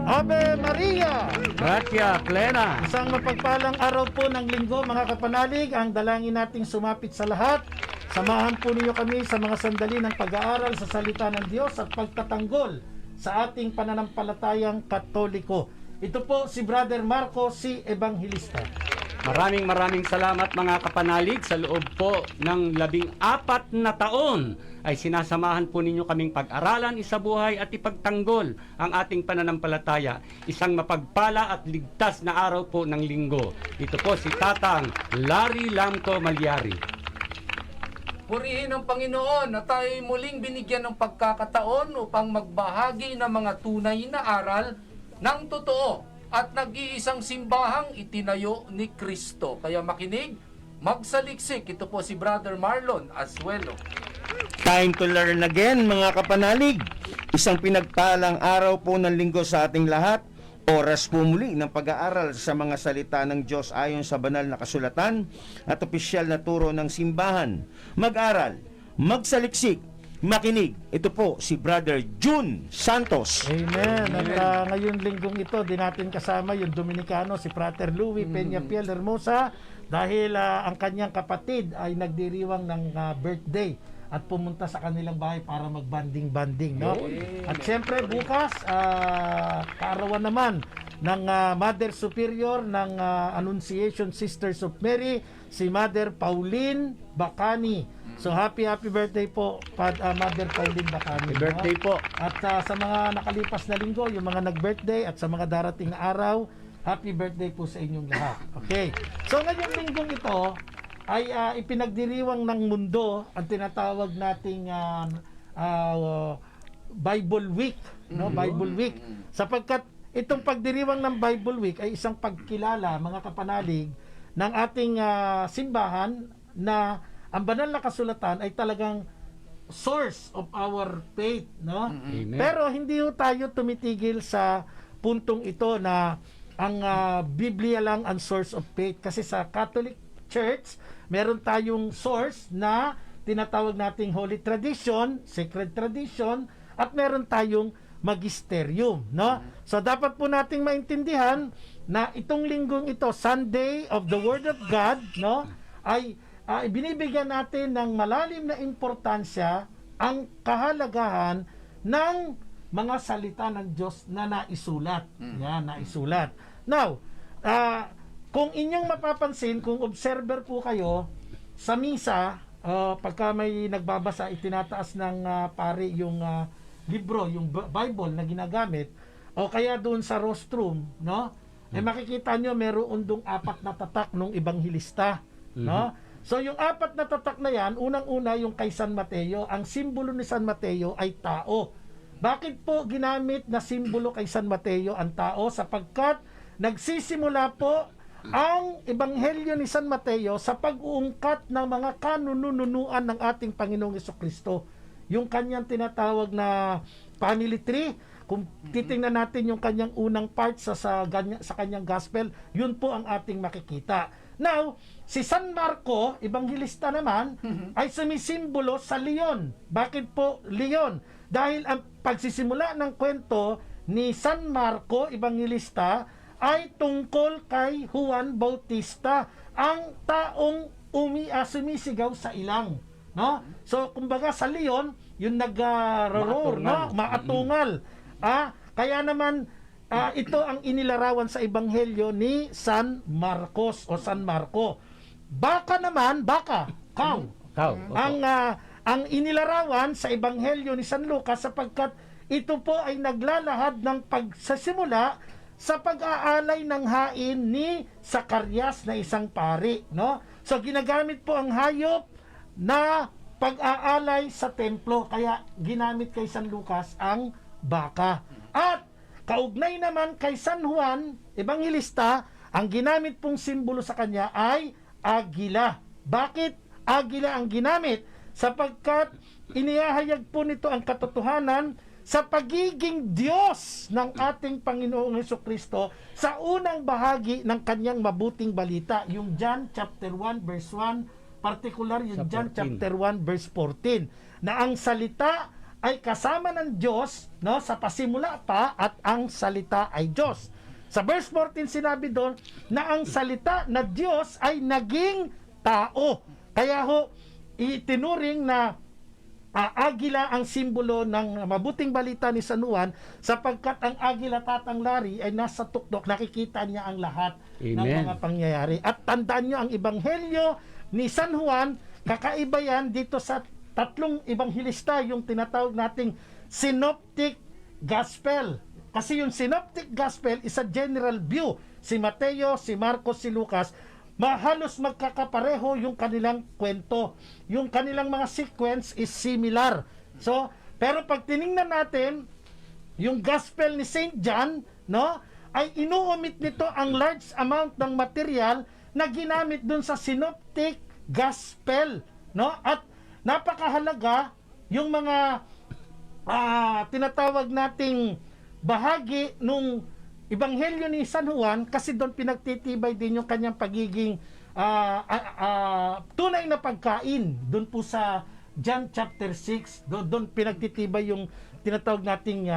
Ave Maria! Gracia plena. Isang mapagpalang araw po ng linggo, mga kapanalig. Ang dalangin nating sumapit sa lahat. Samahan po ninyo kami sa mga sandali ng pag-aaral sa salita ng Diyos at pagtatanggol sa ating pananampalatayang Katoliko. Ito po si Brother Marco, si Ebanghilista. Maraming salamat mga kapanalig. Sa loob po ng 14 na taon ay sinasamahan po ninyo kaming pag-aralan, isabuhay at ipagtanggol ang ating pananampalataya. Isang mapagpala at ligtas na araw po ng linggo. Ito po si Tatang Larry Lamco Malyari. Purihin ang Panginoon na tayo muling binigyan ng pagkakataon upang magbahagi ng mga tunay na aral ng totoo at nag-iisang simbahang itinayo ni Kristo. Kaya makinig, magsaliksik. Ito po si Brother Marlon Asuelo. Time to learn again, mga kapanalig. Isang pinagpalang araw po ng linggo sa ating lahat. Oras po muli ng pag-aaral sa mga salita ng Diyos ayon sa banal na kasulatan at opisyal na turo ng simbahan. Mag-aral, magsaliksik, makinig. Ito po si Brother June Santos. Amen. At ngayon linggong ito, di natin kasama yung Dominicano, si Frater Louis Peña Piel Hermosa, dahil ang kanyang kapatid ay nagdiriwang ng birthday at pumunta sa kanilang bahay para magbanding-banding, no? At siyempre bukas kaarawan naman ng Mother Superior ng Annunciation Sisters of Mary, si Mother Pauline Bacani. So happy birthday po Mother Pauline Bacani. Happy birthday po. At sa mga nakalipas na linggo, yung mga nag-birthday at sa mga darating na araw, happy birthday po sa inyong lahat. Okay. So ngayong linggong ito ay ipinagdiriwang ng mundo ang tinatawag nating Bible Week, no? Bible Week. Sapagkat itong pagdiriwang ng Bible Week ay isang pagkilala, mga kapanalig, ng ating simbahan na ang banal na kasulatan ay talagang source of our faith, no? Amen. Pero hindi ho tayo tumitigil sa puntong ito na ang Biblia lang ang source of faith, kasi sa Catholic Church meron tayong source na tinatawag nating Holy Tradition, Sacred Tradition, at meron tayong Magisterium, no? So dapat po nating maintindihan na itong linggong ito, Sunday of the Word of God, no, ay binibigyan natin ng malalim na importansya ang kahalagahan ng mga salita ng Diyos na naisulat. Yan, naisulat. Now, kung inyong mapapansin, kung observer po kayo sa misa, pagka may nagbabasa, itinataas ng pari yung libro, yung Bible na ginagamit, o kaya doon sa rostrum, no? Eh makikita nyo meron dong 4 na tatak nung Ebanghilista, no? So yung 4 na tatak na yan, unang-una yung kay San Mateo, ang simbolo ni San Mateo ay tao. Bakit po ginamit na simbolo kay San Mateo ang tao? Sapagkat nagsisimula po ang Ebanghelyo ni San Mateo sa pag-uungkat ng mga kanununuan ng ating Panginoong Jesucristo. Yung kanyang tinatawag na family tree, kung titingnan natin yung kanyang unang part sa kanyang gospel, yun po ang ating makikita. Now, si San Marco, Ebanghilista naman, ay sumisimbolo sa leon. Bakit po leon? Dahil ang pagsisimula ng kwento ni San Marco, Ebanghilista, ay tungkol kay Juan Bautista, ang taong sumisigaw sa ilang, no? So kumbaga sa leon, yung nag-roar, no? Maatungal. Kaya naman ito ang inilarawan sa ebanghelyo ni San Marcos o San Marco. Baka naman, cow. Ang inilarawan sa ebanghelyo ni San Lucas, sapagkat ito po ay naglalahad ng pagsasimula sa pag-aalay ng hain ni Zacarias na isang pari, no? So ginagamit po ang hayop na pag-aalay sa templo, kaya ginamit kay San Lucas ang baka. At kaugnay naman kay San Juan Ebanghilista, ang ginamit pong simbolo sa kanya ay agila. Bakit agila ang ginamit? Sapagkat inihahayag po nito ang katotohanan sa pagiging Diyos ng ating Panginoong Jesucristo sa unang bahagi ng kanyang mabuting balita, yung John chapter 1 verse 1, particular yung John chapter 1 verse 14, na ang salita ay kasama ng Diyos, no, sa pasimula pa, at ang salita ay Diyos. Sa verse 14 sinabi doon na ang salita na Diyos ay naging tao. Kaya ho, itinuring na agila ang simbolo ng mabuting balita ni San Juan, sapagkat ang agila Tatang Larry ay nasa tuktok, nakikita niya ang lahat ng Amen. mga pangyayari. At tandaan nyo, ang ebanghelyo ni San Juan, kakaiba yan dito sa tatlong ebanghilista, yung tinatawag nating synoptic gospel. Kasi yung synoptic gospel is a general view. Si Mateo, si Marcos, si Lucas, halos magkakapareho yung kanilang kwento. Yung kanilang mga sequence is similar. So, pero pag tiningnan natin yung gospel ni Saint John, no, ay inuumit nito ang large amount ng material na ginamit dun sa synoptic gospel, no? At napakahalaga yung mga tinatawag nating bahagi nung ebanghelyo ni San Juan, kasi doon pinagtitibay din yung kanyang pagiging tunay na pagkain. Doon po sa John chapter 6, doon pinagtitibay yung tinatawag nating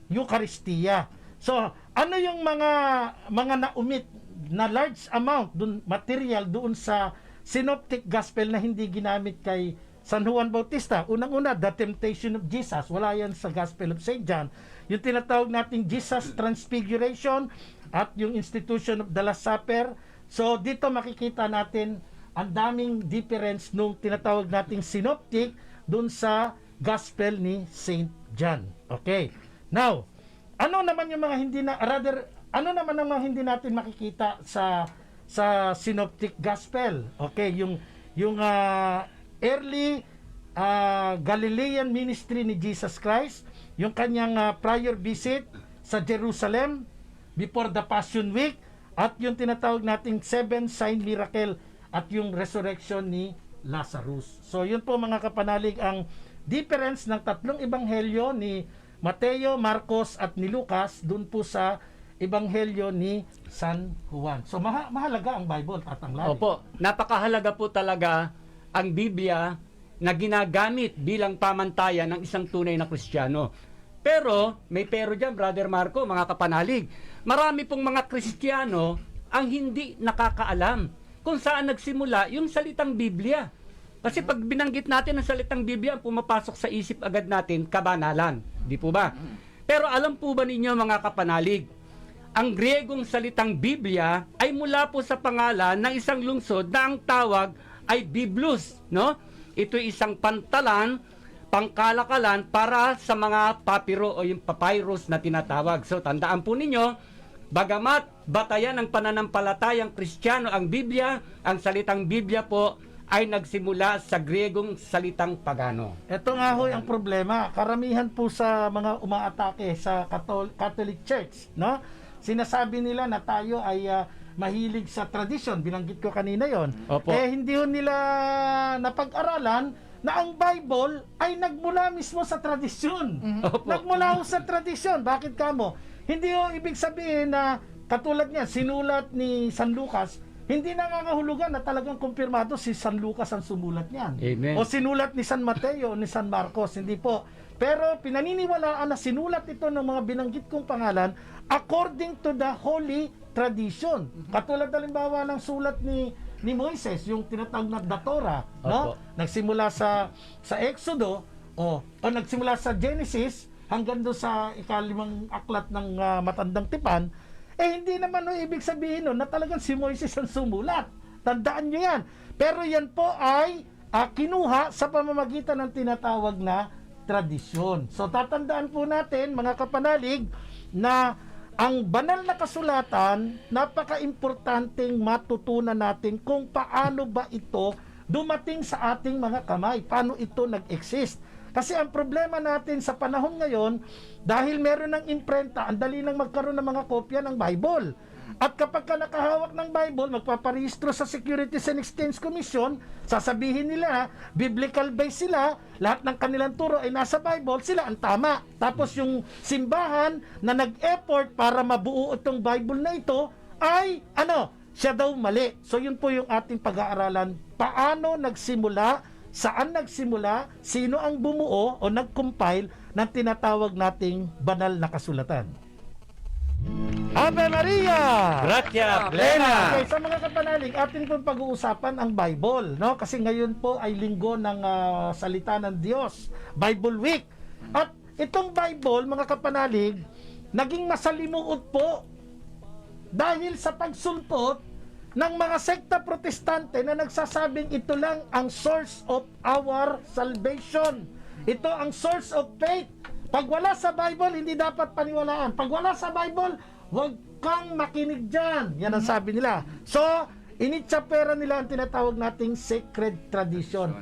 Eucharistia. So, ano yung mga naumit na large amount doon, material doon sa synoptic gospel na hindi ginamit kay San Juan Bautista? Unang-una, the temptation of Jesus. Wala yan sa Gospel of St. John. Yung tinatawag nating Jesus Transfiguration at yung institution of the Last Supper. So, dito makikita natin ang daming difference nung tinatawag nating synoptic dun sa Gospel ni St. John. Okay. Now, ano naman yung mga hindi na, rather, ano naman ang mga hindi natin makikita sa synoptic gospel? Okay, yung early Galilean ministry ni Jesus Christ, yung kanyang prior visit sa Jerusalem before the Passion Week, at yung tinatawag nating 7 sign miracle, at yung resurrection ni Lazarus. So yun po mga kapanalig ang difference ng tatlong ebanghelyo ni Mateo, Marcos at ni Lucas dun po sa ebanghelyo ni San Juan. So mahalaga ang Bible, Tatang Larry. Opo, napakahalaga po talaga ang Biblia na ginagamit bilang pamantayan ng isang tunay na Kristiyano. Pero, may pero dyan, Brother Marco, mga kapanalig. Marami pong mga Kristiyano ang hindi nakakaalam kung saan nagsimula yung salitang Biblia. Kasi pag binanggit natin ang salitang Biblia, ang pumapasok sa isip agad natin, kabanalan. Di po ba? Pero alam po ba ninyo, mga kapanalig, ang Griegong salitang Biblia ay mula po sa pangalan ng isang lungsod na ang tawag ay Biblos, no? Ito'y isang pantalan, pangkalakalan para sa mga papiro o yung papyrus na tinatawag. So tandaan po ninyo, bagamat batayan ng pananampalatayang Kristiyano ang Biblia, ang salitang Biblia po ay nagsimula sa Griegong salitang pagano. Ito nga ho ang problema. Karamihan po sa mga umaatake sa Catholic Church, no? Sinasabi nila na tayo ay mahilig sa tradisyon. Binanggit ko kanina yon. Opo. Hindi ho nila napag-aralan na ang Bible ay nagmula mismo sa tradisyon. Opo. Nagmula ho sa tradisyon. Bakit kamo? Hindi ho ibig sabihin na katulad niya, sinulat ni San Lucas, hindi nangangahulugan na talagang kumpirmado si San Lucas ang sumulat niyan. Amen. O sinulat ni San Mateo o ni San Marcos, hindi po. Pero pinaniniwalaan na sinulat ito ng mga binanggit kong pangalan according to the holy tradition. Katulad halimbawa ng sulat ni Moises, yung tinatawag na Datora, no? Nagsimula sa Exodo o nagsimula sa Genesis hanggang do sa ikalimang aklat ng Matandang Tipan. Hindi naman ibig sabihin nun na talagang si Moises ang sumulat. Tandaan nyo yan. Pero yan po ay kinuha sa pamamagitan ng tinatawag na tradisyon. So tatandaan po natin, mga kapanalig, na ang banal na kasulatan, napaka-importanteng matutunan natin kung paano ba ito dumating sa ating mga kamay, paano ito nag-exist. Kasi ang problema natin sa panahon ngayon, dahil meron ng imprenta, ang dali nang magkaroon ng mga kopya ng Bible. At kapag ka nakahawak ng Bible, magpaparehistro sa Securities and Exchange Commission, sasabihin nila, biblical base sila, lahat ng kanilang turo ay nasa Bible, sila ang tama. Tapos yung simbahan na nag-effort para mabuo itong Bible na ito, ay, siya daw mali. So yun po yung ating pag-aaralan. Paano nagsimula, saan nagsimula, sino ang bumuo o nag-compile ng tinatawag nating banal na kasulatan. Ave Maria! Gracia Plena! Okay, sa mga kapanalig, atin pong pag-uusapan ang Bible, no? Kasi ngayon po ay linggo ng salita ng Diyos, Bible Week. At itong Bible, mga kapanalig, naging masalimuot po dahil sa pagsulpot ng mga sekta protestante na nagsasabing ito lang ang source of our salvation. Ito ang source of faith. Pag wala sa Bible, hindi dapat paniwalaan. Pag wala sa Bible, huwag kang makinig dyan. Yan ang sabi nila. So, initsapera nila ang tinatawag nating sacred tradition.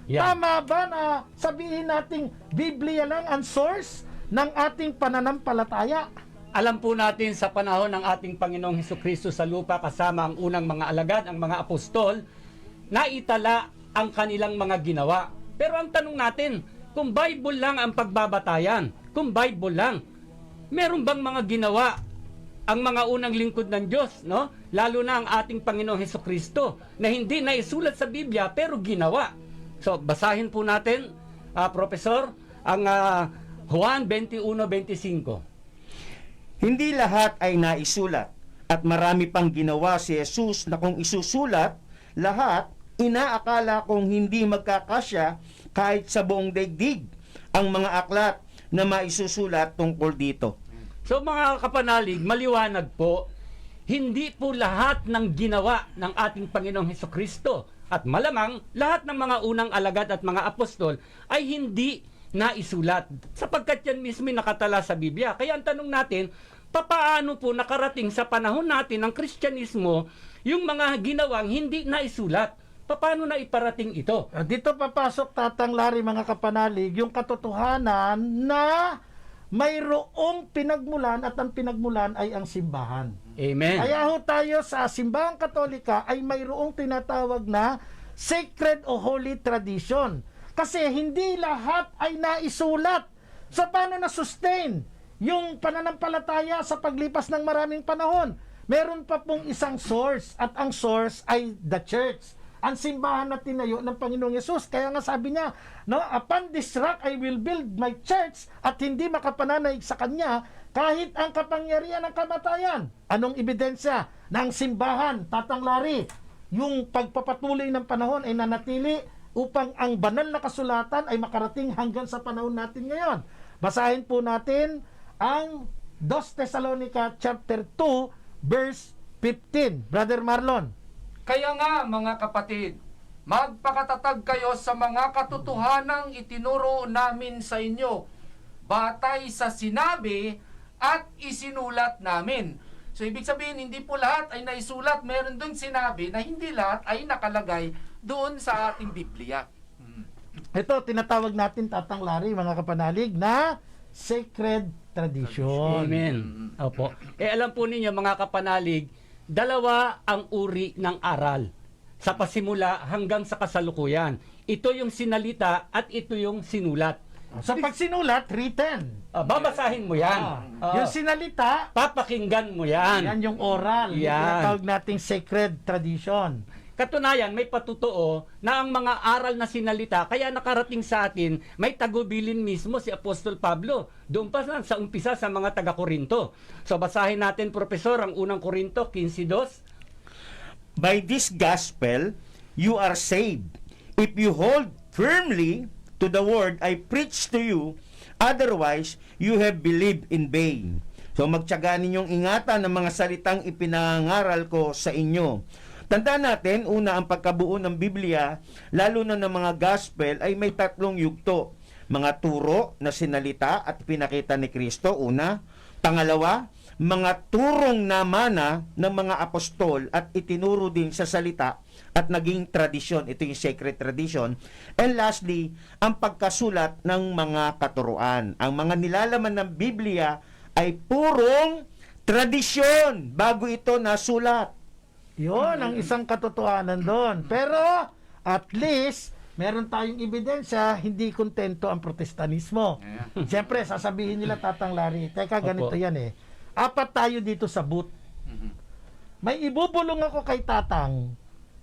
Yeah. Tama ba na sabihin nating Biblia lang ang source ng ating pananampalataya? Alam po natin sa panahon ng ating Panginoong Hesukristo sa lupa kasama ang unang mga alagad, ang mga apostol, naitala ang kanilang mga ginawa. Pero ang tanong natin, kung Bible lang ang pagbabatayan, kung Bible lang, meron bang mga ginawa ang mga unang lingkod ng Diyos, no? Lalo na ang ating Panginoong Hesukristo na hindi naisulat sa Biblia pero ginawa. So, basahin po natin, Professor, ang Juan 21:25. Hindi lahat ay naisulat at marami pang ginawa si Jesus na kung isusulat, lahat inaakala kong hindi magkakasya kahit sa buong daigdig ang mga aklat na maisusulat tungkol dito. So mga kapanalig, maliwanag po, hindi po lahat ng ginawa ng ating Panginoong Hesukristo at malamang lahat ng mga unang alagad at mga apostol ay hindi naisulat sapagkat yan mismo nakatala sa Biblia. Kaya ang tanong natin, papaano po nakarating sa panahon natin ng Kristyanismo yung mga ginawang hindi naisulat? Paano na iparating ito? Dito papasok, Tatang Larry, mga kapanalig, yung katotohanan na mayroong pinagmulan at ang pinagmulan ay ang simbahan. Amen. Kaya ho tayo sa simbahang katolika ay mayroong tinatawag na sacred o holy tradition. Kasi hindi lahat ay naisulat. So paano na-sustain yung pananampalataya sa paglipas ng maraming panahon? Meron pa pong isang source at ang source ay the church. Ang simbahan na tinayo ng Panginoong Yesus. Kaya nga sabi niya, no, upon this rock I will build my church at hindi makapananaig sa kanya kahit ang kapangyarihan ng kamatayan. Anong ebidensya ng simbahan, Tatang Larry? Yung pagpapatuloy ng panahon ay nanatili upang ang banal na kasulatan ay makarating hanggang sa panahon natin ngayon. Basahin po natin ang 2 Thessalonica chapter 2 verse 15. Brother Marlon. Kaya nga mga kapatid, magpakatatag kayo sa mga katotohanang itinuro namin sa inyo, batay sa sinabi at isinulat namin. So ibig sabihin, hindi po lahat ay naisulat. Meron doon sinabi na hindi lahat ay nakalagay doon sa ating Biblia. Ito, tinatawag natin, Tatang Larry, mga kapanalig, na sacred tradition. Amen. Opo. Alam po ninyo mga kapanalig, dalawa ang uri ng aral. Sa pasimula hanggang sa kasalukuyan. Ito yung sinalita at ito yung sinulat. Sa pagsinulat, written. Babasahin mo yan. Yung sinalita, Papakinggan mo yan. yan yung oral. Yung Yan. tinatawag nating sacred tradition. Katunayan, may patutuo na ang mga aral na sinalita, kaya nakarating sa atin, may tagubilin mismo si Apostol Pablo. Doon pa sa umpisa sa mga taga-Korinto. So basahin natin, Profesor, ang unang Korinto 15:2. By this gospel, you are saved, if you hold firmly to the word I preach to you, otherwise, you have believed in vain. So magtiyaga ninyong ingatan ang mga salitang ipinangaral ko sa inyo. Tandaan natin, una, ang pagkabuo ng Biblia, lalo na ng mga gospel, ay may tatlong yugto. Mga turo na sinalita at pinakita ni Kristo, una. Pangalawa, mga turong namana ng mga apostol at itinuro din sa salita at naging tradisyon. Ito yung sacred tradition. And lastly, ang pagkasulat ng mga katuruan. Ang mga nilalaman ng Biblia ay purong tradisyon bago ito nasulat. Yun ang isang katotohanan doon. Pero, at least, meron tayong ebidensya, hindi kontento ang protestanismo. Siyempre, sasabihin nila, Tatang Larry, teka, ganito yan eh. Apat tayo dito sa booth. May ibubulong ako kay Tatang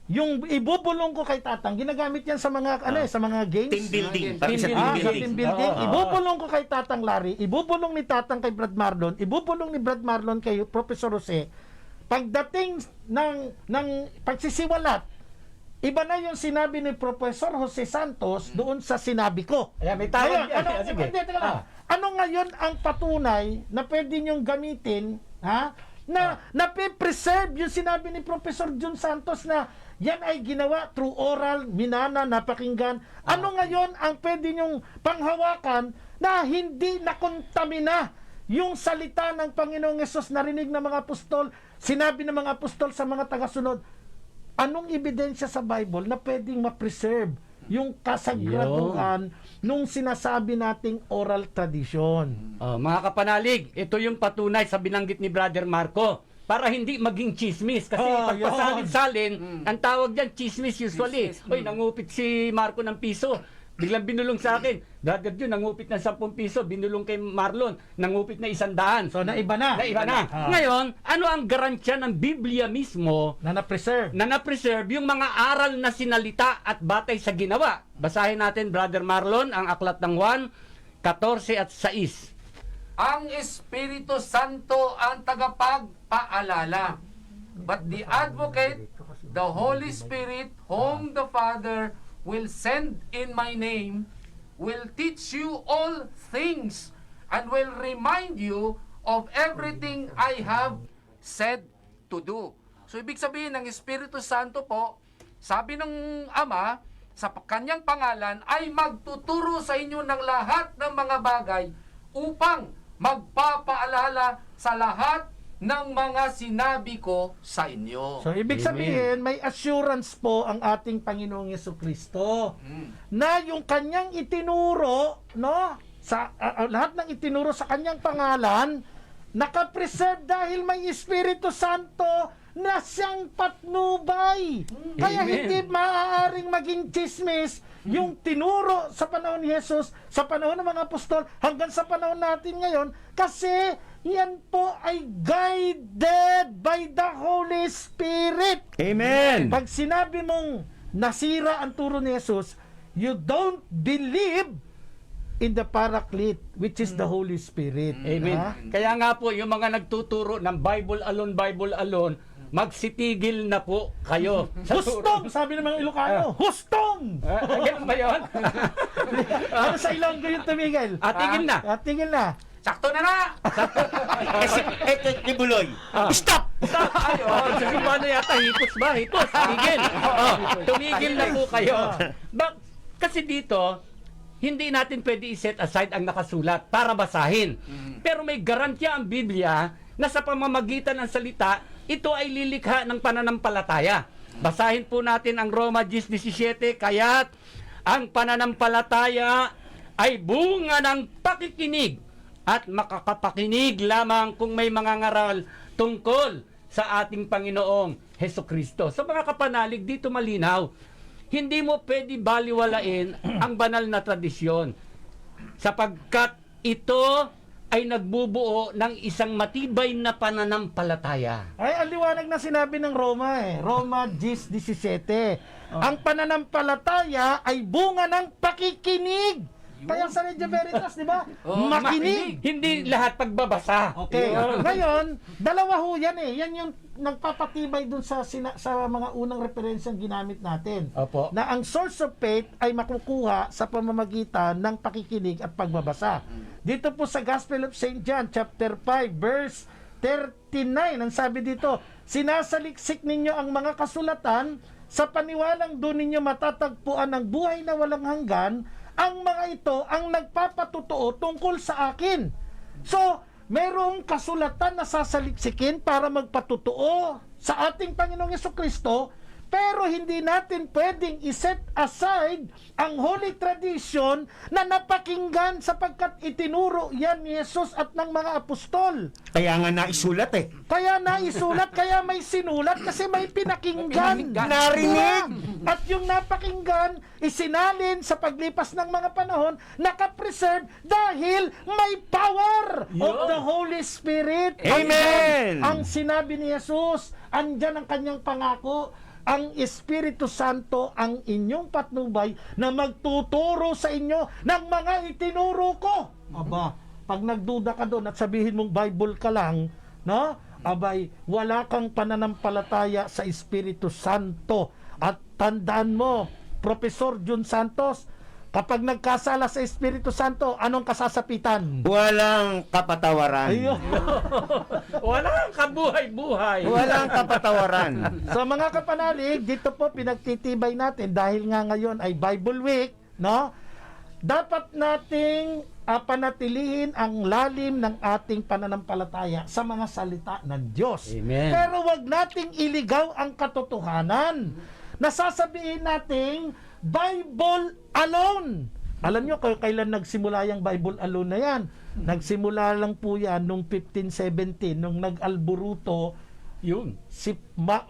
yung ibubulong ko kay Tatang, ginagamit yan sa mga sa mga games. Team building. Team Pati sa building. team Sa building. team building. Oo. Ibubulong ko kay Tatang Larry, ibubulong ni Tatang kay Brad Marlon, ibubulong ni Brad Marlon kay Professor Jose. Pagdating ng pagsisiwalat, iba na yung sinabi ni Professor Jose Santos doon sa sinabi ko. Ayan, may tawag Ngayon, yan. ano, Sige. hindi, teka lang. Ano ngayon ang patunay na pwede niyong gamitin, na preserve yung sinabi ni Professor Jun Santos na yan ay ginawa through oral, minana, napakinggan. Ano ngayon ang pwede niyong panghawakan na hindi nakontamina yung salita ng Panginoong Yesus, narinig ng mga apostol, sinabi ng mga apostol sa mga tagasunod? Anong ebidensya sa Bible na pwedeng ma-preserve yung kasagraduhan nung sinasabi nating oral tradition? Mga kapanalig, ito yung patunay sa binanggit ni Brother Marco para hindi maging chismis. Kasi pagpasalin-salin, ang tawag dyan, chismis usually. Oy, nangupit si Marco ng piso. Biglang binulong sa akin, Brother Jun, nangupit ng 10 piso, binulong kay Marlon, nangupit na 100. So, naiba na. Naiba na. Ngayon, ano ang garansya ng Biblia mismo Na na-preserve. na na-preserve yung mga aral na sinalita at batay sa ginawa? Basahin natin, Brother Marlon, ang aklat ng Juan 14 at 6. Ang Espiritu Santo ang tagapagpaalala. But the Advocate, the Holy Spirit, whom the Father will send in my name, will teach you all things and will remind you of everything I have said to do. So, ibig sabihin ng Espiritu Santo po, sabi ng Ama, sa kanyang pangalan ay magtuturo sa inyo ng lahat ng mga bagay upang magpapaalala sa lahat ng mga sinabi ko sa inyo. So, ibig sabihin, may assurance po ang ating Panginoong Yesukristo na yung kanyang itinuro, no, sa lahat ng itinuro sa kanyang pangalan, nakapreserve dahil may Espiritu Santo na siyang patnubay. Kaya Amen. hindi maaaring maging chismis yung tinuro sa panahon ni Jesus, sa panahon ng mga apostol, hanggang sa panahon natin ngayon, kasi yan po ay guided by the Holy Spirit. Amen. Pag sinabi mong nasira ang turo ni Jesus, you don't believe in the Paraclete, which is the Holy Spirit. Amen. Ha? Kaya nga po, yung mga nagtuturo ng Bible alone, magsitigil na po kayo. sa turo. Hustong! Sabi ng mga Ilocano, hustong! Ganun ba yun? Ano sa Ilonggo yung tumigil? Tigil na. Tigil na. Sakto na na! Ni Buloy. Stop! Ayun, sa paano yata, hipos ba? Hipos, tigil. Tumigil na po kayo. Kasi dito, hindi natin pwede i-set aside ang nakasulat para basahin. Pero may garantiya ang Biblia na sa pamamagitan ng salita, ito ay lilikha ng pananampalataya. Basahin po natin ang Roma 10:17, kaya't ang pananampalataya ay bunga ng pakikinig at makakapakinig lamang kung may mga ngaral tungkol sa ating Panginoong Hesukristo. So mga kapanalig, dito malinaw, hindi mo pwede baliwalain ang banal na tradisyon sapagkat ito ay nagbubuo ng isang matibay na pananampalataya. Ay, ang liwanag na sinabi ng Roma Roma 10:17. Ang pananampalataya ay bunga ng pakikinig. Kaya sa Regia Veritas, di ba? Makinig. Hindi lahat pagbabasa. Okay. Yun. Ngayon, dalawa ho yan Yan yung nagpapatibay dun sa mga unang referensyang ginamit natin. Opo. Na ang source of faith ay makukuha sa pamamagitan ng pakikinig at pagbabasa. Dito po sa Gospel of St. John, chapter 5, verse 39, ang sabi dito, sinasaliksik ninyo ang mga kasulatan, sa paniwalang doon ninyo matatagpuan ang buhay na walang hanggan. Ang mga ito ang nagpapatutuo tungkol sa akin. So, mayroong kasulatan na sasaliksikin para magpatutuo sa ating Panginoong Yesukristo, pero hindi natin pwedeng iset aside ang holy tradition na napakinggan sapagkat itinuro yan ni Jesus at ng mga apostol. Kaya nga naisulat Kaya naisulat, kaya may sinulat kasi may pinakinggan. Narinig. At yung napakinggan, isinalin sa paglipas ng mga panahon, nakapreserve dahil may power of the Holy Spirit. Amen. Ang sinabi ni Jesus, andyan ang kanyang pangako, ang Espiritu Santo ang inyong patnubay na magtuturo sa inyo ng mga itinuro ko. Aba, pag nagduda ka doon at sabihin mong Bible ka lang, no? Abay, wala kang pananampalataya sa Espiritu Santo. At tandaan mo, Professor Jun Santos, kapag nagkasala sa Espiritu Santo, anong kasasapitan? Walang kapatawaran. Ayun. Walang kabuhay-buhay. Walang kapatawaran. So mga kapanalig, dito po pinagtitibay natin dahil nga ngayon ay Bible Week, no? Dapat nating panatilihin ang lalim ng ating pananampalataya sa mga salita ng Diyos. Amen. Pero wag nating iligaw ang katotohanan. Nasasabihin nating Bible alone. Alam nyo kailan nagsimula yung Bible alone na yan? Nagsimula lang po yan nung 1517, nung nag-alburuto Yun. si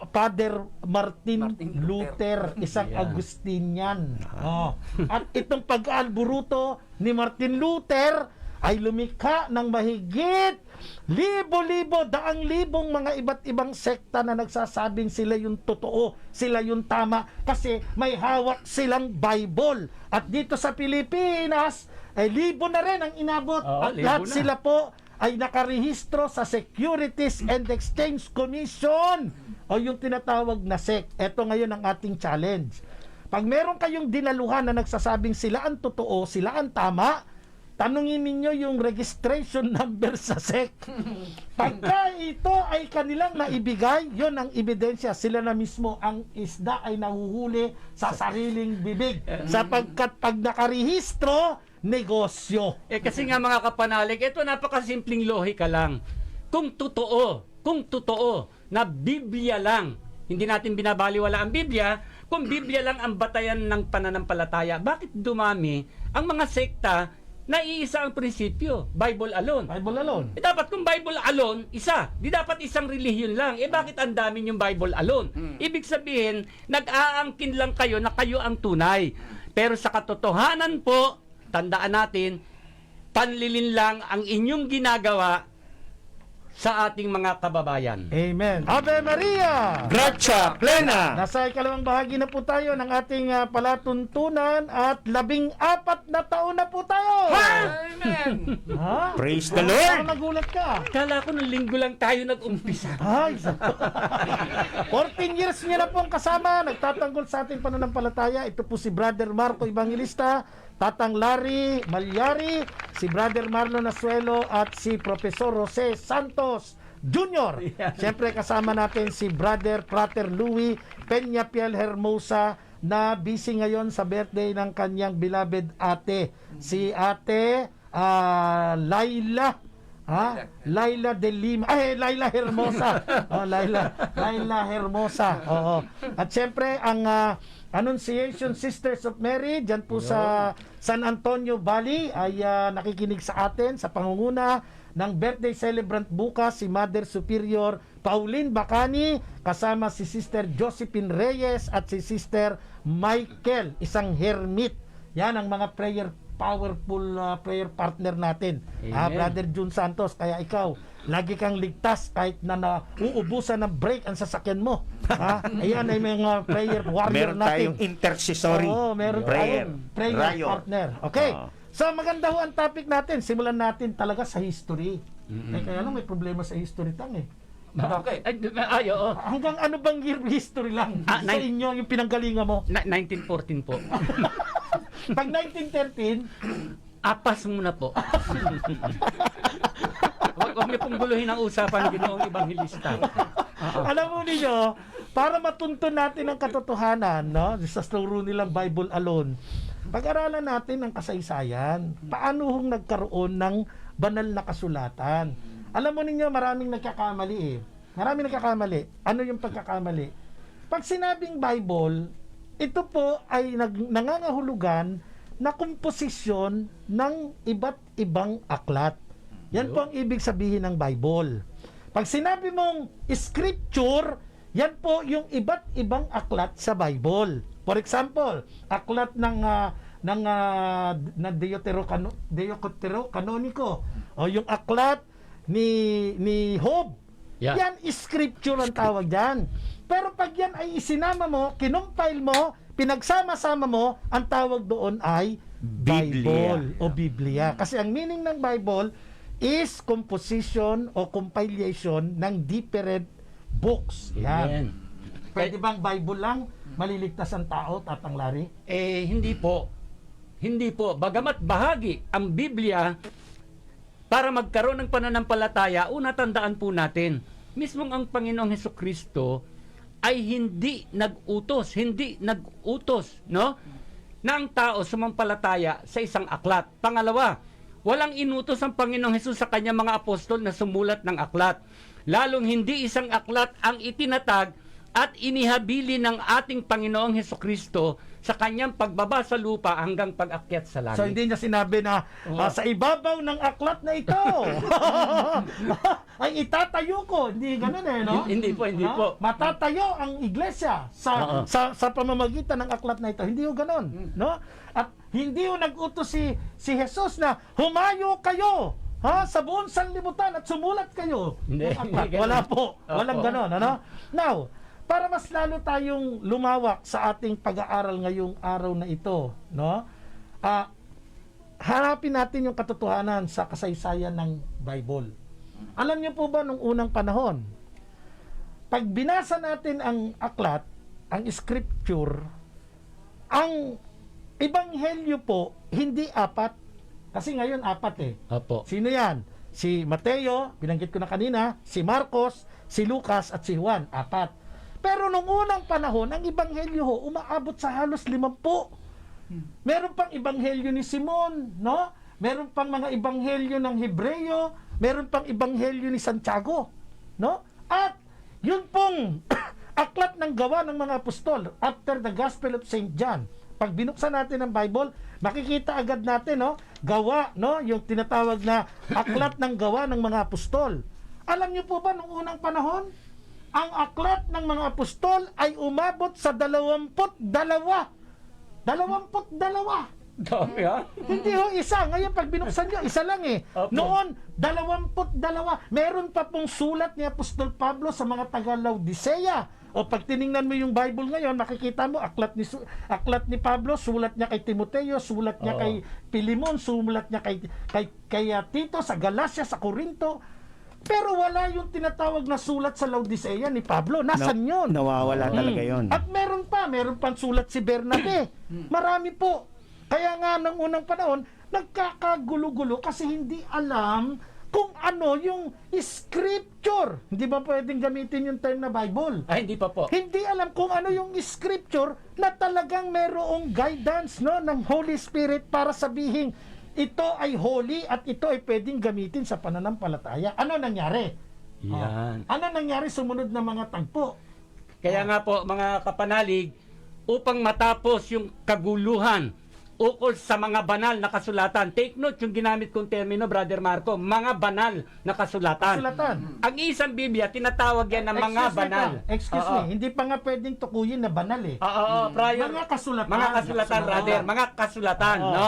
Father Martin Martin Luther, isang Yeah. Agustinian. Oh. At itong pag-alburuto ni Martin Luther ay lumikha ng mahigit libo-libo, daang-libong mga iba't ibang sekta na nagsasabing sila yung totoo, sila yung tama, kasi may hawak silang Bible. At dito sa Pilipinas, ay libo na rin ang inabot. Oo, At libo lahat na. sila po ay nakarehistro sa Securities and Exchange Commission o yung tinatawag na SEC. Ito ngayon ang ating challenge. Pag meron kayong dinaluhan na nagsasabing sila ang totoo, sila ang tama, tanungin ninyo yung registration number sa SEC. Pagka ito ay kanilang naibigay, yon ang ebidensya. Sila na mismo ang isda ay nahuhuli sa sariling bibig. Sapagkat pag nakarehistro, negosyo. Kasi nga mga kapanalig, ito napakasimpleng lohika lang. Kung totoo na Biblia lang, hindi natin binabaliwala ang Biblia, kung Biblia lang ang batayan ng pananampalataya, bakit dumami ang mga sekta na iisa ang prinsipyo? Bible alone. Bible alone. Dapat kung Bible alone, isa. Di dapat isang relihiyon lang. Bakit ang dami yung Bible alone? Ibig sabihin, nag-aangkin lang kayo na kayo ang tunay. Pero sa katotohanan po, tandaan natin, panlilin lang ang inyong ginagawa sa ating mga kababayan. Amen. Ave Maria! Gratia plena. Nasa ikalawang bahagi na po tayo ng ating palatuntunan at 14 na taon na po tayo. Amen! Ha? Praise the Parang Lord. nagulat ka. Kala ko nung linggo lang tayo nag-umpisa. Ay, 14 years niya na pong kasama, nagtatanggol sa ating pananampalataya. Ito po si Brother Marco Evangelista, Tatang Larry Malyari, si Brother Marlon Asuelo at si Professor Jose Santos Jr. Siyempre kasama natin si Brother Frater Louis Peñapiel Hermosa na busy ngayon sa birthday ng kanyang beloved ate. Si ate Laila Laila de Lima. Laila Hermosa. Laila Hermosa. Oo. At siyempre ang Annunciation Sisters of Mary diyan po sa San Antonio Valley ay nakikinig sa atin sa pangunguna ng birthday celebrant bukas si Mother Superior Pauline Bacani kasama si Sister Josephine Reyes at si Sister Michael, isang hermit. Yan ang mga powerful prayer partner natin. Amen. Brother Jun Santos, kaya ikaw, lagi kang ligtas kahit na nauubusan ng break ang sasakyan mo. Ayan ay mga prayer warrior Meron natin. tayong intercessory Oo, meron prayer. tayong prayer Warrior. partner. Okay. Oo. So maganda ho ang topic natin. Simulan natin talaga sa history. Kaya lang may problema sa history tang eh. Bakit? Ay, oo. Hanggang ano bang year history lang sa nine- inyo yung pinanggalingan mo? 1914 po. Pag 1913, Apas muna po. Huwag niyo pong guluhin ang usapan ng Ginoong Ebanghilista. alam mo niyo, para matuntun natin ang katotohanan, no, sa turo nilang Bible alone, pag-aralan natin ang kasaysayan. Paano hong nagkaroon ng banal na kasulatan? Alam mo ninyo, maraming nagkakamali eh. Maraming nagkakamali. Ano yung pagkakamali? Pag sinabing Bible, ito po ay nangangahulugan na komposisyon ng iba't ibang aklat. Yan po ang ibig sabihin ng Bible. Pag sinabi mong scripture, yan po yung iba't ibang aklat sa Bible. For example, aklat ng Deuterocanonico o yung aklat ni Job. Yeah. Yan scripture ang tawag diyan. Pero pag yan ay isinama mo, kinumpile mo, pinagsama-sama mo, ang tawag doon ay Bible o Biblia. Kasi ang meaning ng Bible is composition o compilation ng different books. Yan. Amen. Pwede bang Bible lang maliligtas ang tao, Tatang Larry? Hindi po. Hindi po. Bagamat bahagi ang Biblia para magkaroon ng pananampalataya, una tandaan po natin, mismong ang Panginoong Hesukristo ay hindi nag-utos, no? Na ang tao sumampalataya sa isang aklat. Pangalawa, walang inutos ang Panginoong Hesus sa kanyang mga apostol na sumulat ng aklat. Lalong hindi isang aklat ang itinatag at inihabili ng ating Panginoong Hesukristo sa kanyang pagbaba sa lupa hanggang pag-akyat sa langit. So hindi niya sinabi na sa ibabaw ng aklat na ito ay itatayo ko. Hindi ganun no? Hindi po. Matatayo ang iglesia sa pamamagitan ng aklat na ito. Hindi ho ganun, no? At hindi ho nag-utos si Jesus na humayo kayo sa buong sanlibutan at sumulat kayo. Hindi, Ng aklat. hindi ganun. Wala po. Walang Opo. ganun, ano? Now, para mas lalo tayong lumawak sa ating pag-aaral ngayong araw na ito, no? Harapin natin yung katotohanan sa kasaysayan ng Bible. Alam niyo po ba nung unang panahon, pag binasa natin ang aklat, ang scripture, ang ebanghelyo po hindi apat. Kasi ngayon apat Opo. Sino yan? Si Mateo, binanggit ko na kanina, si Marcos, si Lucas at si Juan, apat. Pero nung unang panahon, ang ebanghelyo ho, umaabot sa halos 50. Meron pang ebanghelyo ni Simon, no? Meron pang mga ebanghelyo ng Hebreo, meron pang ebanghelyo ni Santiago, no? At yun pong aklat ng gawa ng mga apostol after the Gospel of St. John. Pag binuksan natin ang Bible, makikita agad natin, no? Gawa, no? Yung tinatawag na aklat ng gawa ng mga apostol. Alam niyo po ba nung unang panahon, ang aklat ng mga apostol ay umabot sa 22. 22. Dami ha? Hindi ho isa. Ngayon pag binuksan nyo, isa lang Opo. Noon, 22. Meron pa pong sulat ni Apostol Pablo sa mga taga-Laodicea. O pag tiningnan mo yung Bible ngayon, makikita mo aklat ni Pablo, sulat niya kay Timoteo, sulat niya kay Pilimon, sulat niya kay Tito sa Galacia, sa Corinto. Pero wala yung tinatawag na sulat sa Laodicea ni Pablo. Nasaan yun? Nawawala talaga yon. At meron pang sulat si Bernabe. Marami po. Kaya nga nung unang panahon, nagkakagulo-gulo kasi hindi alam kung ano yung scripture. Hindi ba pwedeng gamitin yung term na Bible? Hindi pa po. Hindi alam kung ano yung scripture na talagang merong guidance, no, ng Holy Spirit para sabihin ito ay holy at ito ay pwedeng gamitin sa pananampalataya. Ano nangyari? Yan. Ano nangyari sumunod na mga tagpo? Kaya nga po mga kapanalig, upang matapos yung kaguluhan ukol sa mga banal na kasulatan. Take note yung ginamit kong termino, Brother Marco, mga banal na kasulatan. Ang isang Biblia, tinatawag yan ng mga banal. Excuse me, hindi pa nga pwedeng tukuyin na banal Prior, Mga kasulatan. Mga kasulatan, brother. Mga kasulatan, no?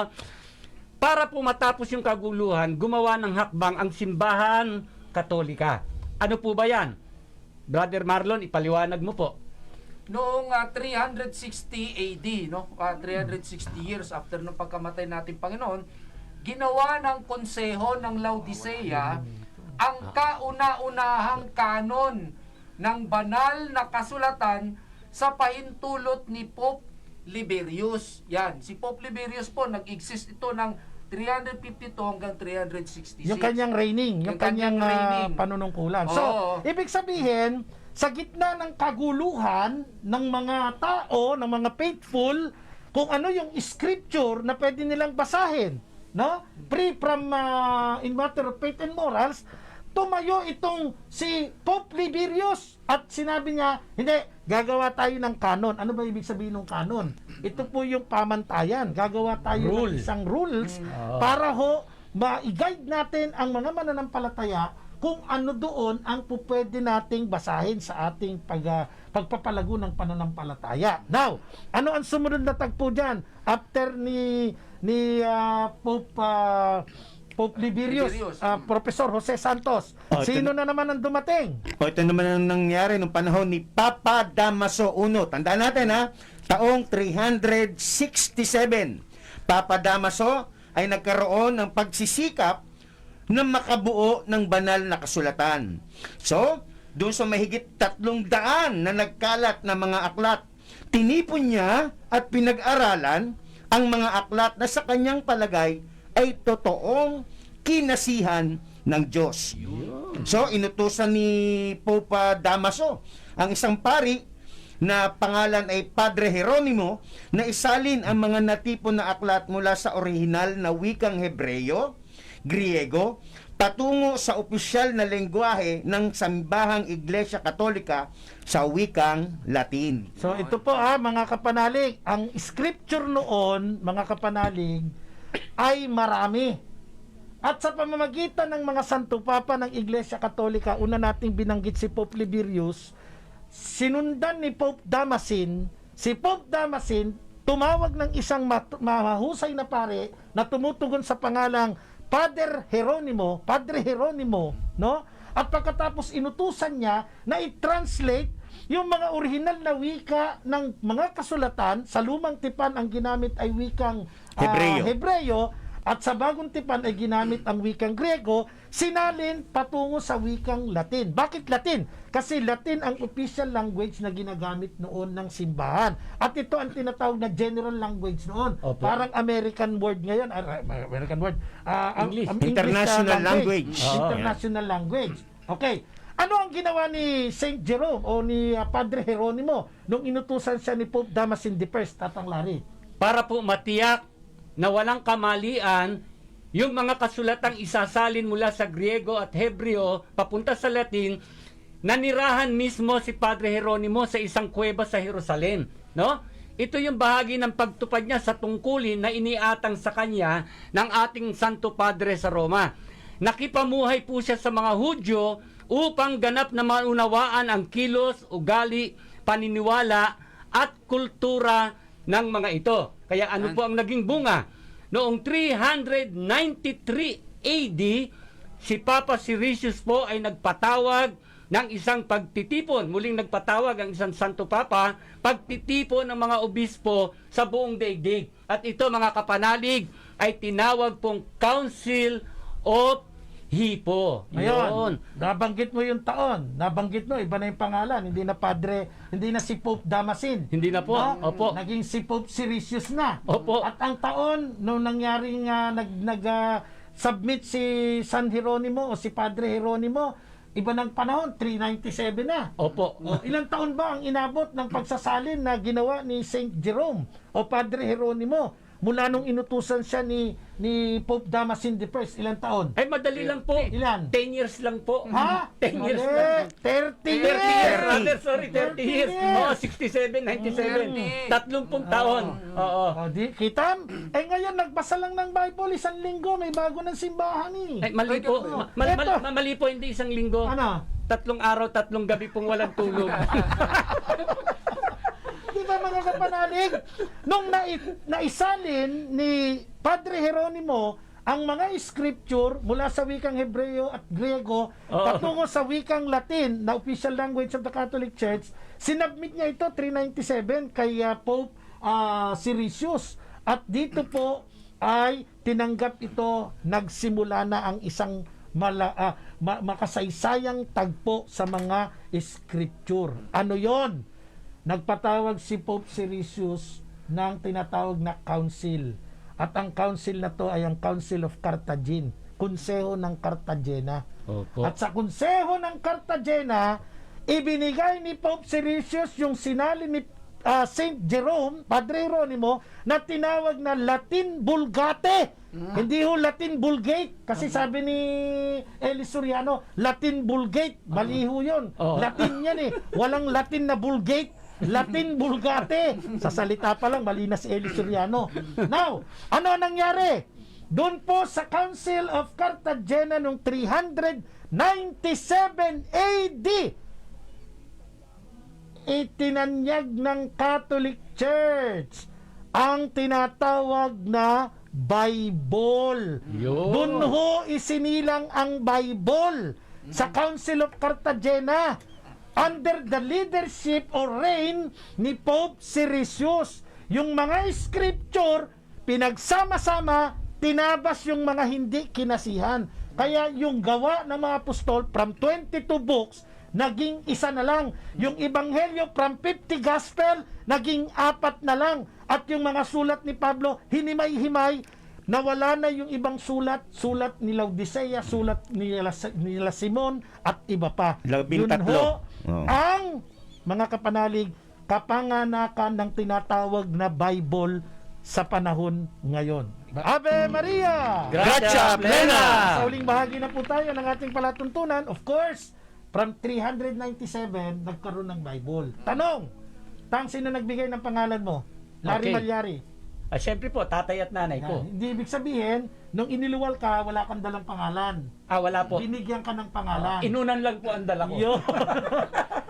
Para po matapos yung kaguluhan, gumawa ng hakbang ang simbahan Katolika. Ano po ba yan? Brother Marlon, ipaliwanag mo po. Noong 360 AD, no? 360 years after ng pagkamatay nating Panginoon, ginawa ng konseho ng Laodicea ang kauna-unahang kanon ng banal na kasulatan sa pahintulot ni Pope Liberius. Yan, si Pope Liberius po, nag-exist ito ng 352 hanggang 366. Yung kanyang reigning, yung kanyang panunungkulan. So, ibig sabihin, sa gitna ng kaguluhan ng mga tao, ng mga faithful, kung ano yung scripture na pwede nilang basahin, no? Free from in matter of faith and morals, tumayo itong si Pope Liberius at sinabi niya, hindi, gagawa tayo ng kanon. Ano ba ibig sabihin ng kanon? Ito po yung pamantayan. Gagawa tayo ng isang rules para ho ma-guide natin ang mga mananampalataya kung ano doon ang pupwede nating basahin sa ating pagpapalago ng pananampalataya. Now, ano ang sumunod na tagpo dyan? After ni Pope Pope Liberius, Liberius. Professor Jose Santos. Oh, ito Sino na naman ang dumating? O ito naman ang nangyari nung panahon ni Papa Damaso I. Tandaan natin ha, taong 367. Papa Damaso ay nagkaroon ng pagsisikap na makabuo ng banal na kasulatan. So, doon sa mahigit 300 na nagkalat na mga aklat, tinipon niya at pinag-aralan ang mga aklat na sa kanyang palagay ay totoong kinasihan ng Diyos. So, inutusan ni Pope Damaso ang isang pari na pangalan ay Padre Jeronimo na isalin ang mga natipon na aklat mula sa orihinal na wikang Hebreo, Griego, patungo sa opisyal na lengguwahe ng sambahang Iglesia Katolika sa wikang Latin. So ito po mga kapanalig, ang scripture noon, mga kapanalig, ay marami. At sa pamamagitan ng mga Santo Papa ng Iglesia Katolika, una nating binanggit si Pope Liberius, sinundan ni Pope Damasin, si Pope Damasin tumawag ng isang mahusay na pare na tumutugon sa pangalang Padre Jeronimo, no? At pagkatapos inutusan niya na i-translate yung mga original na wika ng mga kasulatan. Sa lumang tipan ang ginamit ay wikang Hebreo at sa bagong tipan ay ginamit ang wikang Griego, sinalin patungo sa wikang Latin. Bakit Latin? Kasi Latin ang official language na ginagamit noon ng simbahan. At ito ang tinatawag na general language noon. Opo. Parang American word ngayon, English. International language. International language. Okay. Ano ang ginawa ni Saint Jerome o ni Padre Jeronimo nung inutusan siya ni Pope Damasin I, Tatang Larry? Para po matiyak na walang kamalian, yung mga kasulatang isasalin mula sa Griego at Hebreo papunta sa Latin, nanirahan mismo si Padre Jeronimo sa isang kuweba sa Jerusalem, no? Ito yung bahagi ng pagtupad niya sa tungkulin na iniatang sa kanya ng ating Santo Padre sa Roma. Nakipamuhay po siya sa mga Hudyo upang ganap na maunawaan ang kilos, ugali, paniniwala at kultura ng mga ito. Kaya ano po ang naging bunga? Noong 393 AD, si Papa Siricius po ay nagpatawag ng isang pagtitipon. Muling nagpatawag ang isang Santo Papa, pagtitipon ng mga obispo sa buong daigdig. At ito mga kapanalig ay tinawag pong Council of Hippo. Ngayon, nabanggit mo yung taon. Nabanggit mo, iba na yung pangalan. Hindi na hindi na si Pope Damasin. Hindi na po. No? Opo. Naging si Pope Siricius na. Opo. At ang taon, nung nangyaring submit si San Jeronimo o si Padre Jeronimo, iba ng panahon, 397 na. Opo. O, ilang taon ba ang inabot ng pagsasalin na ginawa ni Saint Jerome o Padre Jeronimo mula nung inutusan siya ni Pope Damasin I? Ilang taon? Ay, madali lang po. Ilan? 10 years lang po. Ha? 10 years Mali. lang. 30 30 years, years! rather, sorry, 30 years. Oh, 67, 97. 30 taon. Oo. O, di, kita? Ngayon, nagbasa lang ng Bible, isang linggo, may bago ng simbahan eh. Ay, mali po. Mali po, hindi isang linggo. Ano? 3 araw, 3 gabi pong walang tulog. Di ba mga kapanalig? Nung naisalin ni Padre Jeronimo ang mga scripture mula sa wikang Hebreo at Griego patungo sa wikang Latin na official language of the Catholic Church, sinubmit niya ito 397 kay Pope Siricius. At dito po ay tinanggap ito, nagsimula na ang isang makasaysayang tagpo sa mga scripture. Ano yon? Nagpatawag si Pope Siricius ng tinatawag na council. At ang council na to ay ang Council of Carthagena, Konseho ng Cartagena. Opo. At sa Konseho ng Cartagena, ibinigay ni Pope Siricius yung sinali ni Saint Jerome, Padre Jeronimo, na tinawag na Latin Vulgate. Hindi ho Latin Vulgate. Kasi sabi ni Eli Soriano, Latin Vulgate. Mali ho yun. Latin yan eh. Walang Latin na Vulgate. Latin Vulgate. Sa salita pa lang, mali na si Eli Soriano. Now, ano nangyari? Doon po sa Council of Cartagena noong 397 AD, itinanyag ng Catholic Church ang tinatawag na Bible. Yun. Doon ho isinilang ang Bible sa Council of Cartagena under the leadership or reign ni Pope Siricius. Yung mga scripture, pinagsama-sama, tinabas yung mga hindi kinasihan. Kaya yung gawa ng mga apostol from 22 books, naging isa na lang. Yung ebanghelyo from 50 gospel, naging 4 na lang. At yung mga sulat ni Pablo, hinimay-himay, nawala na yung ibang sulat ni Laodicea, sulat nila Simon, at iba pa. 13. Yun ho, Oh. ang mga kapanalig, kapanganakan ng tinatawag na Bible sa panahon ngayon. Ave Maria! Gratia plena! Sa uling bahagi na po tayo ng ating palatuntunan, of course, from 397, nagkaroon ng Bible. Tanong, sino nagbigay ng pangalan mo? Larry Okay. Malyari. Siyempre po, tatay at nanay ko. Hindi ibig sabihin, nung iniluwal ka, wala kang dalang pangalan. Wala po. Binigyan ka ng pangalan. Inunan lang po ang dala ko. Yun.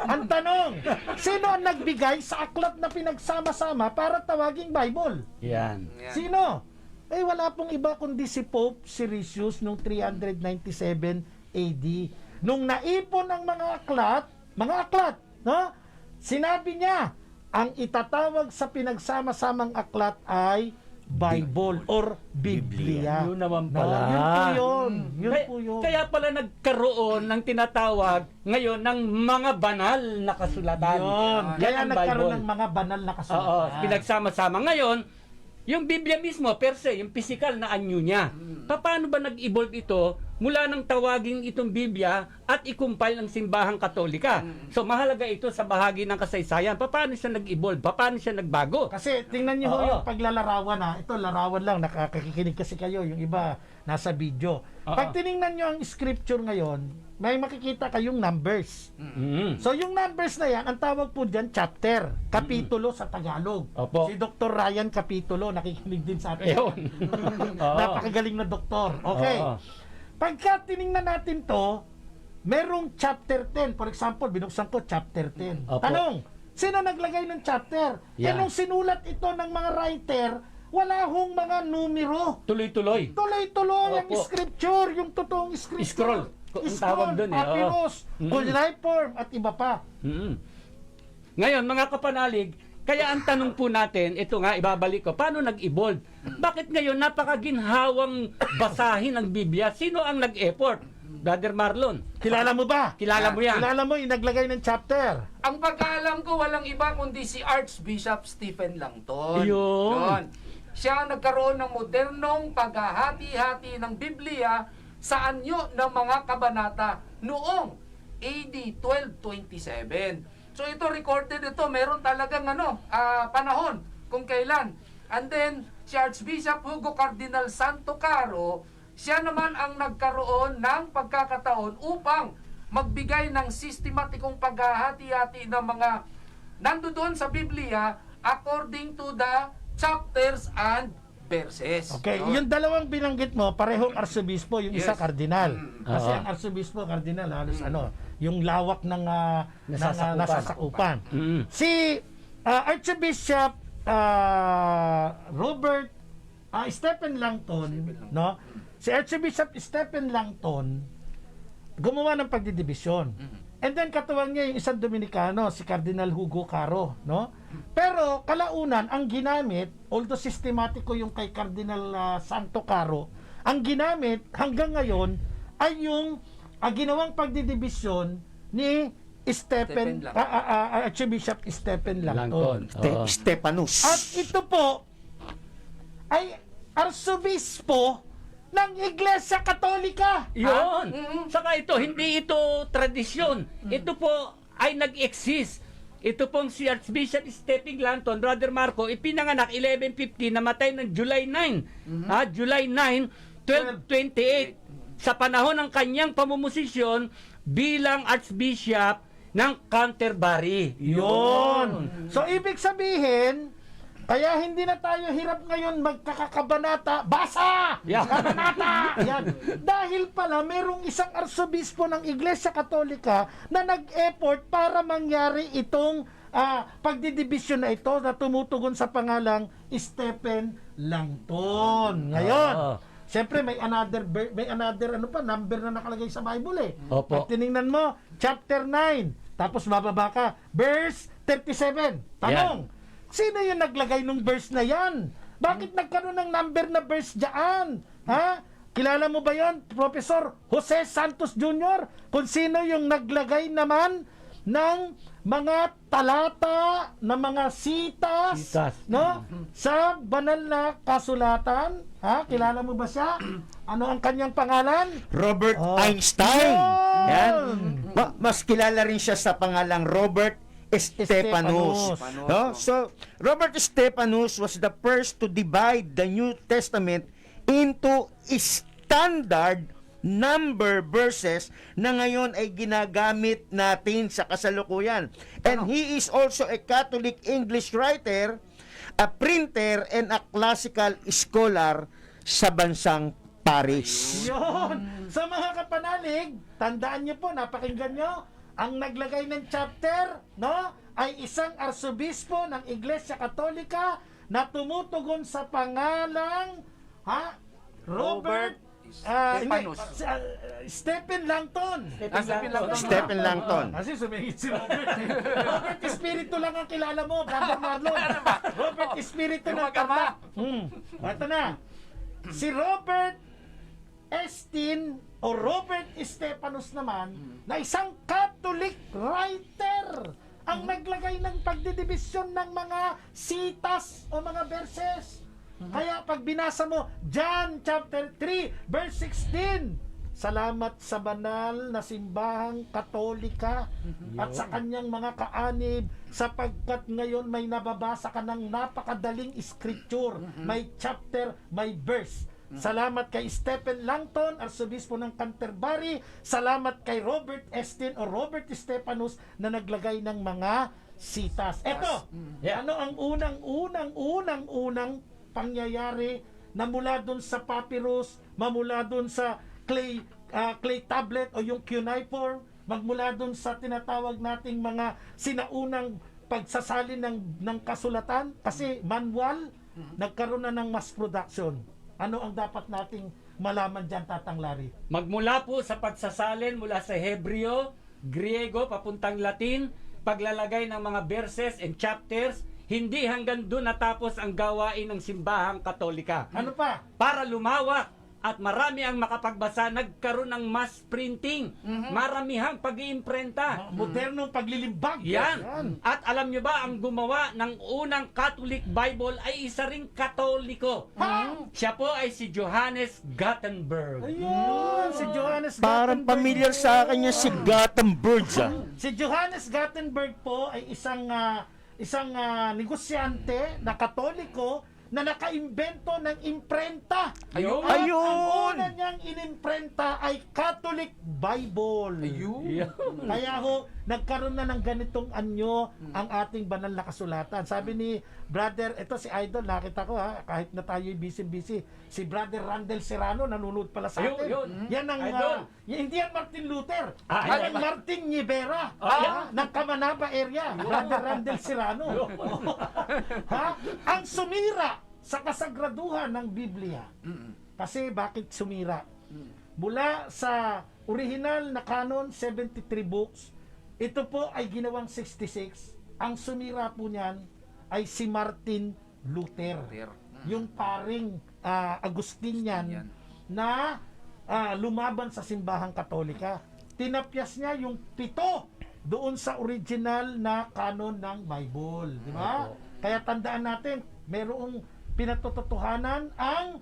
Ang tanong, sino ang nagbigay sa aklat na pinagsama-sama para tawaging Bible? Yan. Sino? Wala pong iba kundi si Pope Siricius noong 397 AD. Nung naipon ang mga aklat, no? Sinabi niya, ang itatawag sa pinagsama-samang aklat ay Bible or Biblia. Yun naman No, pala. yun po yun. Yun Kaya, po yun. kaya pala nagkaroon ng tinatawag ngayon ng mga banal na kasulatan. Yun. Yan Kaya ang nagkaroon Bible. ng mga banal na Oo, kasulatan. pinagsama-sama. Ngayon, yung Biblia mismo, per se, yung physical na anyo niya. Paano ba nag-evolve ito mula ng tawagin itong Biblia at i-compile ng simbahang katolika? So, mahalaga ito sa bahagi ng kasaysayan. Paano siya nag-evolve? Paano siya nagbago? Kasi tingnan niyo ho Oo. yung paglalarawan ha. Ito larawan lang, nakakakikinig kasi kayo. Yung iba nasa video. Oo. Pag tiningnan niyo ang scripture ngayon, may makikita kayong numbers. Mm. So yung numbers na yan, ang tawag po diyan chapter, kapitulo sa Tagalog. Opo. Si Dr. Ryan Kapitulo, nakikinig din sa atin. Ayun. Oo. Napakagaling na doktor. Okay. Oo. Pagka tiningnan natin to, merong chapter 10. For example, binuksan ko chapter 10. Opo. Tanong, sino naglagay ng chapter? Yan. Nung sinulat ito ng mga writer, wala hong mga numero. Tuloy-tuloy. Tuloy-tuloy ang Opo. scripture, yung totoong scripture. Scroll. Ang tawag dun eh, oo. papyrus, Mm-mm. cuneiform, at iba pa. Mm. Ngayon, mga kapanalig, kaya ang tanong po natin, ito nga, ibabalik ko, paano nag-evolve? Bakit ngayon napakaginhawang basahin ang Biblia? Sino ang nag-effort? Brother Marlon, Kilala mo ba? kilala mo yan? Kilala mo yung naglagay ng chapter? Ang pagkaalam ko, walang iba kundi si Archbishop Stephen Langton. Yun. Siya ang nagkaroon ng modernong paghahati-hati ng Biblia sa anyo ng mga kabanata noong AD 1227. So ito recorded ito, meron talagang panahon kung kailan. And then si Archbishop Hugo Cardinal Santo Caro, siya naman ang nagkaroon ng pagkakataon upang magbigay ng sistematikong paghahati-hati ng mga nandoon sa Biblia according to the chapters and verses. Okay, No? yung dalawang binanggit mo, parehong arsobispo, yung isa Yes. kardinal. Kasi Oo. ang arsobispo, kardinal, halos yung lawak ng Nasasakupan. nasasakupan. Mm. Si Archbishop Robert Stephen Langton, no? Si Archbishop Stephen Langton gumawa ng pagdidibisyon. And then katuwang niya yung isang Dominikano, si Cardinal Hugo Caro, no? Pero kalaunan ang ginamit, although sistematiko yung kay Cardinal Santo Caro, ang ginamit hanggang ngayon ay yung ginawang pagdidibisyon ni Stephen Langton. Archbishop Stephen Langton. Langton. Oo. Stepanus. At ito po ay arsobispo ng Iglesia Katolika. Yun. Saka ito, hindi ito tradisyon. Ito po ay nag-exist. Ito pong si Archbishop Stephen Langton, Brother Marco, ipinanganak 1150, namatay ng July 9. July 9, 1228. Sa panahon ng kanyang pamumusisyon bilang Archbishop ng Canterbury. Yun. So, ibig sabihin, kaya hindi na tayo hirap ngayon magkakakabanata. Basa! Yeah. Kabanata! Yan. Dahil pala, merong isang arsobispo ng Iglesia Katolika na nag-effort para mangyari itong pagdidibisyon na ito na tumutugon sa pangalang Stephen Langton. Ngayon, Oo. siyempre may another number na nakalagay sa Bible eh. Opo. Pag tiningnan mo, chapter 9, tapos bababa ka, verse 37. Tanong, sino yung naglagay ng verse na yan? Bakit nagkaroon ng number na verse dyan? Ha? Kilala mo ba yon, Professor Jose Santos Jr.? Kung sino yung naglagay naman ng mga talata, ng mga sitas, no? Sa banal na kasulatan. Ha? Kilala mo ba siya? Ano ang kanyang pangalan? Robert Oh. Einstein. Yun! Yan. Mas kilala rin siya sa pangalang Robert Stephanus. Stephanus. No? So, Robert Stephanus was the first to divide the New Testament into standard number verses na ngayon ay ginagamit natin sa kasalukuyan. And he is also a Catholic English writer, a printer, and a classical scholar sa bansang Paris. Yun! Sa mga kapanalig, tandaan niyo po, napakinggan niyo, ang naglagay ng chapter, no, ay isang arsobispo ng Iglesia Katolika na tumutugon sa pangalang, Robert Stephanus. Stephen Langton. Stephen Langton. Kasi sumingit si Robert. Robert Espiritu lang ang kilala mo, Brother Marlon. Robert Espiritu Yung ng mag-ama. Tarlac. Ito na. Si Robert Estin o Robert Stephanus naman na isang Catholic writer ang naglagay ng pagdidibisyon ng mga sitas o mga verses. Kaya pag binasa mo John chapter 3 verse 16, salamat sa banal na simbahang Katolika at sa kanyang mga kaanib sapagkat ngayon may nababasa ka ng napakadaling scripture, may chapter, may verse. Salamat kay Stephen Langton, Arsobispo ng Canterbury. Salamat kay Robert Estin o Robert Stephanus na naglagay ng mga sitas. Eto, ano ang unang pangyayari na mula dun sa papyrus, mamula dun sa clay tablet o yung cuneiform, magmula dun sa tinatawag nating mga sinaunang pagsasalin ng kasulatan, kasi manual, nagkaroon na ng mass production. Ano ang dapat nating malaman dyan, Tatang Larry? Magmula po sa pagsasalin mula sa Hebreo, Griego, papuntang Latin, paglalagay ng mga verses and chapters, hindi hanggang doon natapos ang gawain ng simbahang Katolika. Ano pa? Para lumawak at marami ang makapagbasa, nagkaroon ng mass printing, maramihang pag-iimprenta. Modernong paglilimbag. Yan. At alam nyo ba, ang gumawa ng unang Catholic Bible ay isa ring Katoliko. Siya po ay si Johannes Gutenberg. Ayun, si Johannes Parang Gutenberg. familiar sa akin niya si Gutenberg. Si Johannes Gutenberg po ay isang negosyante na Katoliko na nakaimbento ng imprenta. Ayun. At Ayun. ang una niyang inimprenta ay Catholic Bible. Kaya ho, nagkaroon na ng ganitong anyo ang ating banal na kasulatan. Sabi ni Brother, ito si Idol, nakita ko kahit na tayo'y busy-busy, si Brother Randel Serrano, nanonood pala sa atin. Yun. Yan ang, Idol. hindi yan Martin Luther. Yan Yan Martin Nivera. Ng Kamanaba area. Brother Randel Serrano. Ang sumira sa kasagraduhan ng Biblia. Kasi bakit sumira? Mula sa original na canon, 73 books, ito po ay ginawang 66. Ang sumira po niyan ay si Martin Luther. Yung paring Agustinian na lumaban sa simbahang Katolika. Tinapyas niya yung 7 doon sa original na canon ng Bible. Di ba? Kaya tandaan natin, mayroong pinatotohanan ang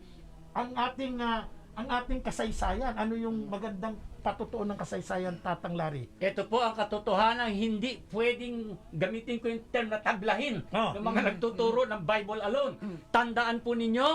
ating kasaysayan. Ano yung magandang patutuo ng kasaysayan, Tatang Larry? Ito po ang katotohanan, hindi pwedeng gamitin ko yung term na tablahin ng mga nagtuturo ng Bible alone. Tandaan po ninyo,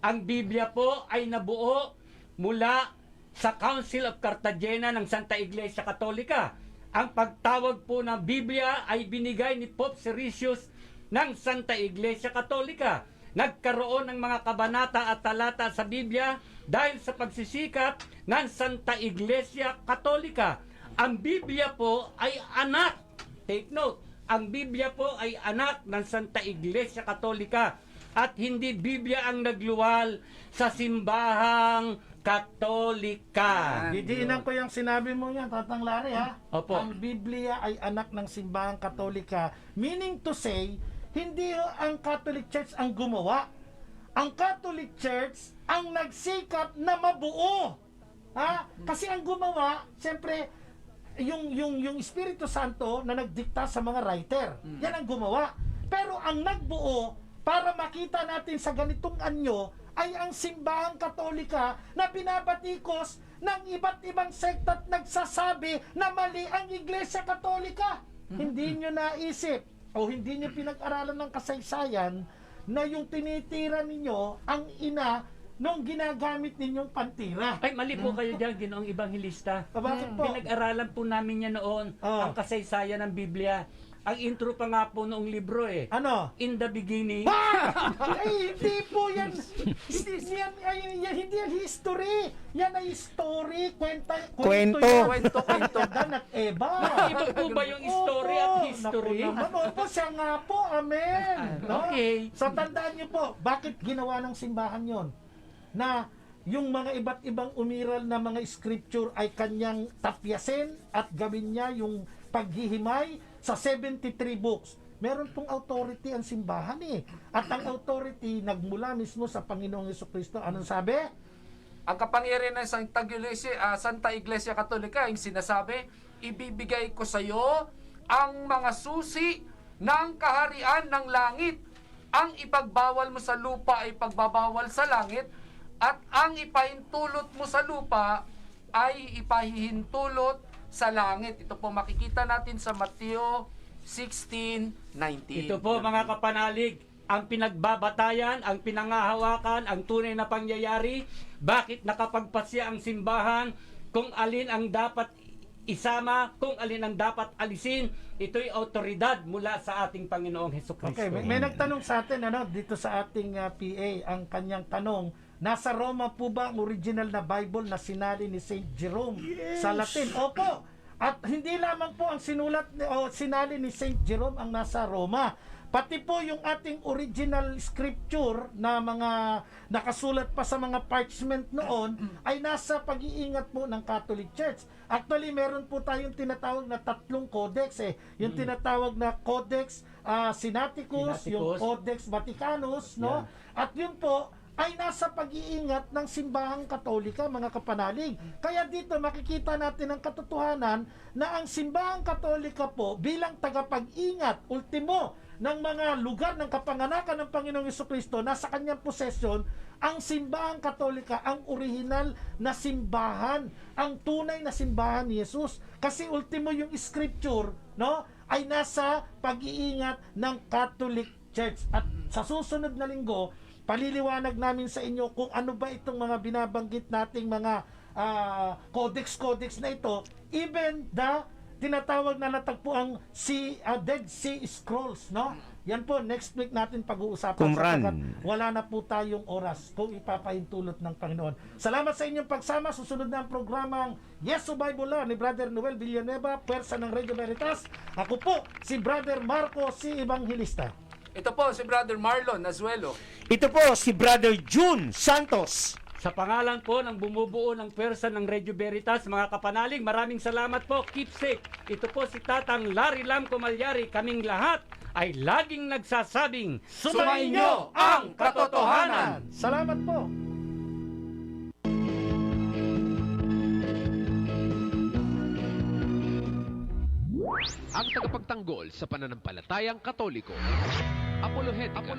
ang Biblia po ay nabuo mula sa Council of Cartagena ng Santa Iglesia Katolika. Ang pagtawag po ng Biblia ay binigay ni Pope Siricius ng Santa Iglesia Katolika. Nagkaroon ng mga kabanata at talata sa Biblia dahil sa pagsisikap ng Santa Iglesia Katolika. Ang Biblia po ay anak, take note, ang Biblia po ay anak ng Santa Iglesia Katolika. at hindi Biblia ang nagluwal sa simbahang Katolika. Didiinan ko yung sinabi mo yan, Tatang Larry, ha? Opo. Ang Biblia ay anak ng simbahang Katolika. Meaning to say, hindi ang Catholic Church ang gumawa. Ang Catholic Church ang nagsikap na mabuo. Ha? Kasi ang gumawa, siyempre, yung Espiritu Santo na nagdikta sa mga writer. Yan ang gumawa. Pero ang nagbuo, para makita natin sa ganitong anyo, ay ang simbahang Katolika na binabatikos ng iba't ibang sekta at nagsasabi na mali ang Iglesia Katolika. Hindi nyo naisip o hindi nyo pinag-aralan ng kasaysayan na yung tinitira ninyo ang ina nung ginagamit ninyong pantira. Ay, mali po kayo dyan, Ginoong Ibanghilista. Bakit po? Pinag-aralan po namin yan noon, Oh. ang kasaysayan ng Biblia. Ang intro pa nga po noong libro Ano? In the beginning. Ay, hindi po yan. Hindi yan history. Yan ay story. Kwento. Kwento. Dan at Eva. Iba po ba yung story at Opo. history? Naku naman. Opo, siya nga po. Amen. No? Okay. So, tandaan niyo po, bakit ginawa ng simbahan yon? Na yung mga iba't ibang umiral na mga scripture ay kanyang tapyasin at gawin niya yung paghihimay sa 73 books. Meron pong authority ang simbahan At ang authority nagmula mismo sa Panginoong Jesucristo. Anong sabi? Ang kapangyarihan ng Santa Iglesia Katolika, yung sinasabi, ibibigay ko sa iyo ang mga susi ng kaharian ng langit. Ang ipagbawal mo sa lupa ay pagbabawal sa langit, at ang ipahintulot mo sa lupa ay ipahihintulot sa langit. Ito po makikita natin sa Mateo 16:19. Ito po mga kapanalig, ang pinagbabatayan, ang pinangahawakan, ang tunay na pangyayari, bakit nakapagpasya ang simbahan, kung alin ang dapat isama, kung alin ang dapat alisin, ito'y autoridad mula sa ating Panginoong Hesukristo. Okay, may nagtanong sa atin dito sa ating PA, ang kanyang tanong, nasa Roma po ba ang original na Bible na sinali ni Saint Jerome sa Latin? Opo. At hindi lamang po ang sinulat o sinali ni Saint Jerome ang nasa Roma. Pati po yung ating original scripture na mga nakasulat pa sa mga parchment noon ay nasa pag-iingat po ng Catholic Church. Actually, meron po tayong tinatawag na 3 codex Yung tinatawag na Codex Sinaiticus, yung Codex Vaticanus, no? At yun po ay nasa pag-iingat ng simbahang Katolika, mga kapanalig. Kaya dito makikita natin ang katotohanan na ang simbahang Katolika po bilang tagapag-ingat, ultimo, ng mga lugar ng kapanganakan ng Panginoong Jesucristo, nasa kanyang posesyon, ang simbahang Katolika, ang original na simbahan, ang tunay na simbahan ni Jesus. Kasi ultimo yung scripture, no, ay nasa pag-iingat ng Catholic Church. At sa susunod na linggo, paliliwanag namin sa inyo kung ano ba itong mga binabanggit nating mga codex na ito, even the tinatawag na natagpuang Dead Sea Scrolls, no? Yan po, next week natin pag-uusapan Qumran. sapagkat wala na po tayong oras kung ipapahintulot ng Panginoon. Salamat sa inyong pagsama. Susunod na ang programang Yes to Bible Law ni Brother Noel Villanueva, pwersa ng Radio Veritas. Ako po, si Brother Marco C. Evangelista. Ito po si Brother Marlon Azuelo. Ito po si Brother June Santos. Sa pangalan po ng bumubuo ng pwersa ng Radio Veritas, mga kapanalig, maraming salamat po. Keep safe. Ito po si Tatang Larry Lam Comalyari. Kaming lahat ay laging nagsasabing, Sumainyo ang katotohanan! Salamat po. Ang tagapagtanggol sa pananampalatayang Katoliko. Apolohetica.